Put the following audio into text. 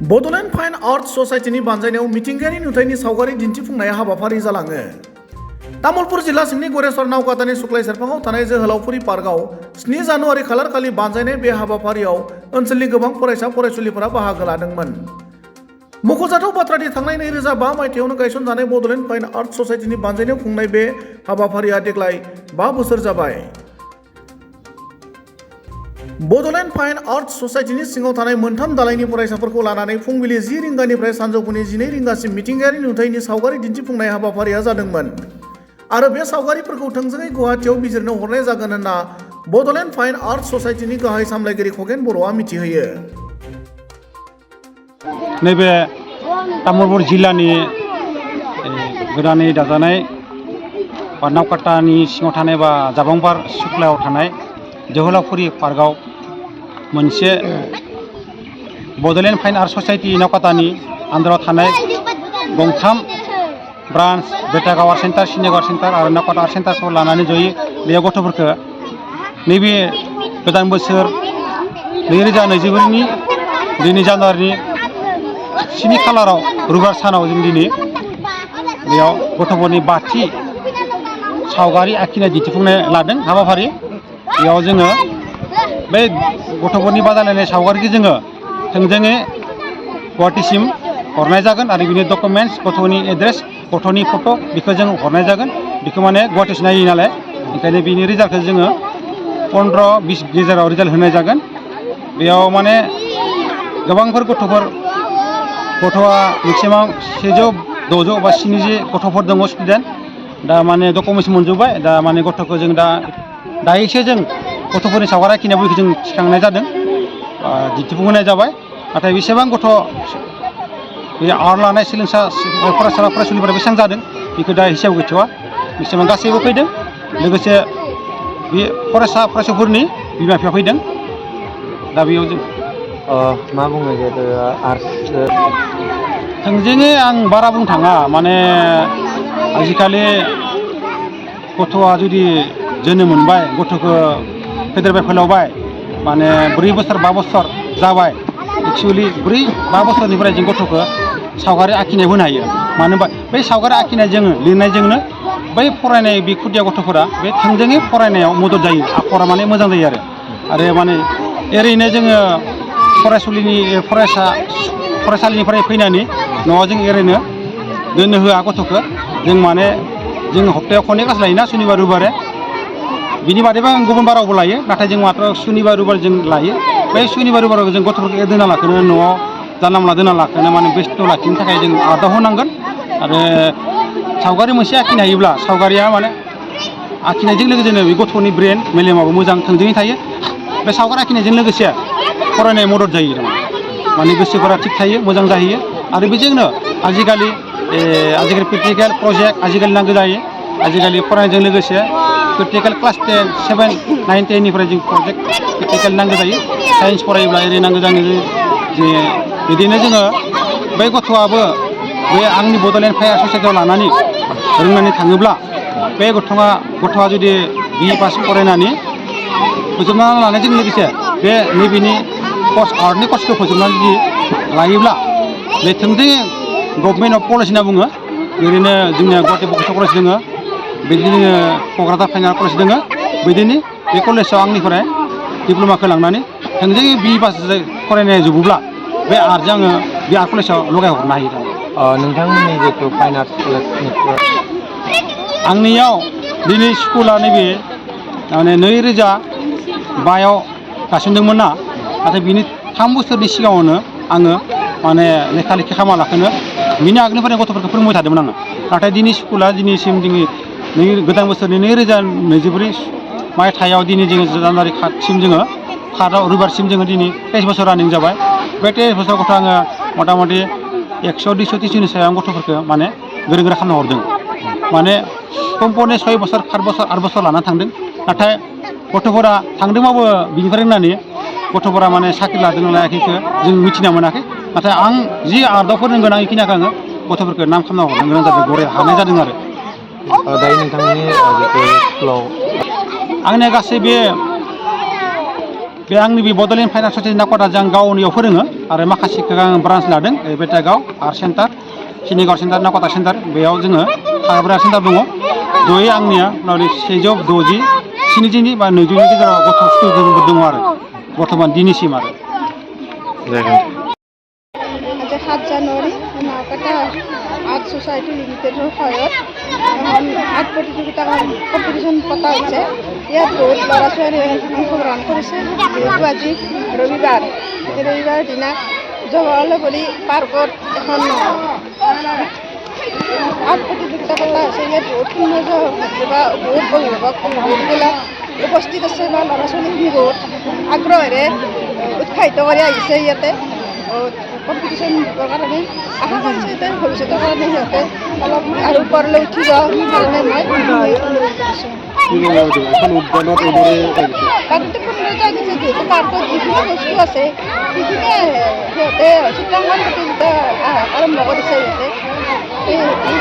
Bodoland fine arts ससाइटिनि बानजायनायाव मिथिंगायारि नुथायनि सावगारि दिन्थिफुंनाय हाबाफारि जालाङो। तामुलपुर जिल्ला सिंनि गरेस्वर नावकाटानि सुक्लाय सेरफाङाव थानाय जोहोलावफुरि पार्कआव 7 जानुवारि खालारखालि बानजायनाय बे हाबाफारियाव ओनसोलनि गोबां फरायसा फरायसुलिफोरा बाहागो लादोंमोन। मख'जाथाव बाथ्रादि थांनाय 2005 मायथाइयावनो गायसनजानाय बड'लेण्ड फाइन आर्ट्स ससाइटिनि बानजायनायाव खुंनाय बे हाबाफारिया देग्लाय 5 बोसोर जाबाय। बड'लेण्ड फाइन आर्ट्स ससाइटिनि सिङाव थानाय मोनथाम दालायनि फरायसाफोरखौ लानानै फुंबिलि 10 रिंगानिफ्राय सानजौफुनि 12 रिंगासिम मिथिंगायारि नुथायनि सावगारि दिन्थिफुंनाय हाबाफारिया जादोंमोन आरो बे सावगारिफोरखौ थोंजोङै गुवाहाटीयाव बिजिरनो हरनाय जागोन होनना बड'लेण्ड फाइन आर्ट्स ससाइटिनि गाहाय सामलायगिरि खगेन बर'आ मिथिहोयो। नैबे तामुलपुर जिल्लानि गोदानै दाजानाय नावकाटानि सिङाव थानाय बा जाबांपार सुक्लायाव थानाय जोहोलावफुरि पार्कआव मोनसे बड'लेण्ड फाइन आर्ट्स ससाइटि नावकाटानि आन्दाराव थानाय गंथाम branch Betagaon art centre, Sinegaon art centre आरो नावकाटा आर्ट सेन्टारखौ लानानै जयै बे गथ'फोरखौ नैबे गोदान बोसोर 2024नि 2 जानुवारिनि 7 खालाराव रबिबार सानाव जों दिनै बेयाव गथ'फोरनि बाथि सावगारि आखिनाय दिन्थिफुंनाय लादों हाबाफारि। बेयाव जोङो बे गथ'फोरनि बादायलायनाय सावगारिखौ जोङो थोंजोङै गुवाहाटीसिम हरनाय जागोन आरो बिनि डकुमेन्टस, गथ'नि एड्रेस, गथ'नि फट' बेखौ जों हरनाय जागोन। बेखौ माने गुवाहाटीसो नायो नालाय, ओंखायनो बिनि रिजाल्टखौ जोङो 15-20 गेजेराव रिजाल्ट होनाय जागोन। बेयाव माने गोबांफोर गथ'आ मेक्सिमाम 100-600 बा 70 गथ'फोर दङ स्टुडेन्ट। दा माने डकुमेन्टस मोनजोब्बाय। दा माने गथ'खौ जों दायोसो जों गथ'फोरनि सावगारि आखिनाय बयखौ जों थिखांनाय जादों, दिन्थिफुंनाय जाबाय। नाथाय बेसेबां गथ' बे आर्ट लानाय सोलोंसा फरायसा फरायसुलिफोरा बेसेबां जादों बेखौ दा हिसाब गैथ'वा। बेसेबां गासैबो फैदों, लोगोसे बे फरायसा फरायसाफोरनि बिमा बिफा फैदों। दा बेयाव जों मा बुङो जेहेतु आर्ट्स थोंजोङै आं बारा बुंनो थाङा। माने आजिखालि गथ'आ जुदि जोनोम मोनबाय, गथ'खौ फेदेरबाय फोलावबाय, माने 4 बोसोर 5 बोसोर जाबाय। एक्सुवेलि 4-5 बोसोरनिफ्राय जों गथ'खौ सावगारि आखिनाय होनो हायो। मानो होनबा बै सावगारि आखिनायजों लिरनायजोंनो बै फरायनाय बे खुदिया गथ'फोरा बे थोंजोङै फरायनायाव मदद जायो। आखरा माने मोजां जायो आरो माने ओरैनो जोङो फरायसालिनिफ्राय फैनानै न'आव जों ओरैनो दोननो होआ गथ'खौ। जों माने जों हप्तायाव खननै क्लास लायोना, सुनिबार रबिबारे। बिनि बादैबो आं गुबुन बारावबो लायो, नाथाय जों मात्र सुनिबार रबिबार जों लायो। बै सुनिबार रबिबाराव जों गथ'फोरखौ दोनना लाखिनो, न'आव जानला मोनला दोनना लाखिनो माने बेस्थ' लाखिनो थाखाय जों आर्टआव होनांगोन। आरो सावगारि मोनसे आखिनो हायोब्ला सावगारिया माने आखिनायजों लोगोसेनो बे गथ'नि ब्रेन मेलेमाबो मोजां थोंजोङै थायो। बे सावगारि आखिनायजों लोगोसे फरायनाय मदद जायो। माने गोसोफोरा थिग थायो, मोजां जाहैयो। आरो बेजोंनो आजिखालि प्रेक्टिकेल प्रजेक्ट आजिखालि नांगौ जायो। आजिखालि फरायनायजों लोगोसे प्रेक्टिकेल क्लास 10, 7, 9, 10 निफ्राय जों प्रजेक्ट प्रेक्टिकेल नांगौ जायो। साइन्स फरायोब्ला ओरै नांगौ जायो जे बिदिनो जोङो बै गथ'आबो बे आंनि बड'लेण्ड फाइन आर्ट्स ससाइटियाव लानानै रोंनानै थाङोब्ला, बे गथ'आ जुदि BE पास फरायनानै फोजोबना लानायजों लोगोसे बे नैबेनि आर्टनि कर्सखौ फोजोबनानै जुदि लायोब्ला, बे थोंजोङै गभर्नमेन्ट अफ कलेज होनना बुङो। ओरैनो जोंनिया गुवाहाटी भकेसनेल कलेज दङ, बिदिनो क'क्राझार फाइन आर्ट कलेज दङ। बिदिनो बे कलेजाव आंनिफ्राय डिप्ल'माखौ लांनानै थोंजोङै BE पास फरायनाय जोबोब्ला बे आर्टजों आङो बे आर्ट कलेजाव लगायहरनो हायो। नोंथांमोननि जिहेतु फाइन आर्ट्स कलेजनिफ्राय आंनियाव दिनै स्कुला नैबे माने 2005आव गायसनदोंमोन ना, नाथाय बिनि 3 बोसोरनि सिगाङावनो आङो माने लेखा लेखि खालामालाखैनो बिनि आगोलनिफ्रायनो गथ'फोरखौ फोरोंबाय थादोंमोन आङो। नाथाय दिनै स्कुला दिनैसिम गोदान बोसोरनि 2024 मायथाइयाव दिनै जोङो जानुवारि 7सिम जोङो रबिबारसिम जोङो दिनै 23 बोसोर रानिं जाबाय। बे 23 बोसोर गथ' आङो मथा मथि 100-200 सायाव गथ'फोरखौ माने गोरों गोरा खालामना हरदों। माने कम्पनि 6 बोसोर 7 बोसोर 8 बोसोर लानानै थांदों। नाथाय गथ'फोरा थांदोंबाबो बिनिफ्राय रोंनानै गथ'फोरा माने साख्रि लादों लायाखैखौ जों मिथिना मोनाखै। नाथाय आं जि आर्टआव फोरोंगोन आं बेखिनिखौ आङो गथ'फोरखौ नाम खालामना हरनो गोनां जादों, गराय हानाय जादों आरो। दायो नोंथांनि जितु स्कुलाव आंनिया गासै बे बे आंनि बे Bodoland fine art society Naokata आं गावनियाव फोरोङो आरो माखासेखौ आं ब्रान्स लादों बेटागाव art centre सिनिगाव centre Naokata centre बेयाव जोङो थाग्रा सेन्टार दङ जयै आंनिया मथा मथि 160 70 बा 90 नि गेजेराव गथ' स्टुडेन्टफोर दङ आरो बर्थमान दिनैसिम आरो আজি 7 জানুৱাৰী নাওকাটা আৰ্ট ছ'চাইটি লিমিটেডৰ সহায়ত এখন আৰ্ট প্ৰতিযোগিতা কম্পিটিশ্যন পতা হৈছে ইয়াত বহুত ল'ৰা ছোৱালীয়ে অংশগ্ৰহণ কৰিছে যিহেতু আজি ৰবিবাৰ দিনা জৱাহৰলাল পাৰ্কত এখন আৰ্ট প্ৰতিযোগিতা পতা হৈছে ইয়াত বহুত সৌন্দৰ্য বা বহুত অভিভাৱক অভিভাৱকবিলাক উপস্থিত আছে বা ল'ৰা ছোৱালীখিনি বহুত আগ্ৰহেৰে উৎসাহিত কৰি আহিছে ইয়াতে কম্পিটিশ্যন দিবৰ কাৰণে আশা কৰিছে যে ভৱিষ্যতৰ কাৰণে সিহঁতে অলপ আৰু ওপৰলৈ উঠি যোৱাৰ কাৰণে মই প্ৰাকৃতিক সৌন্দৰ্য আহিছে যিহেতু পাৰ্কত যিখিনি বস্তু আছে সেইখিনিয়ে সিহঁতে চিত্ৰাংকন প্ৰতিযোগিতা আৰম্ভ কৰিছে সিহঁতে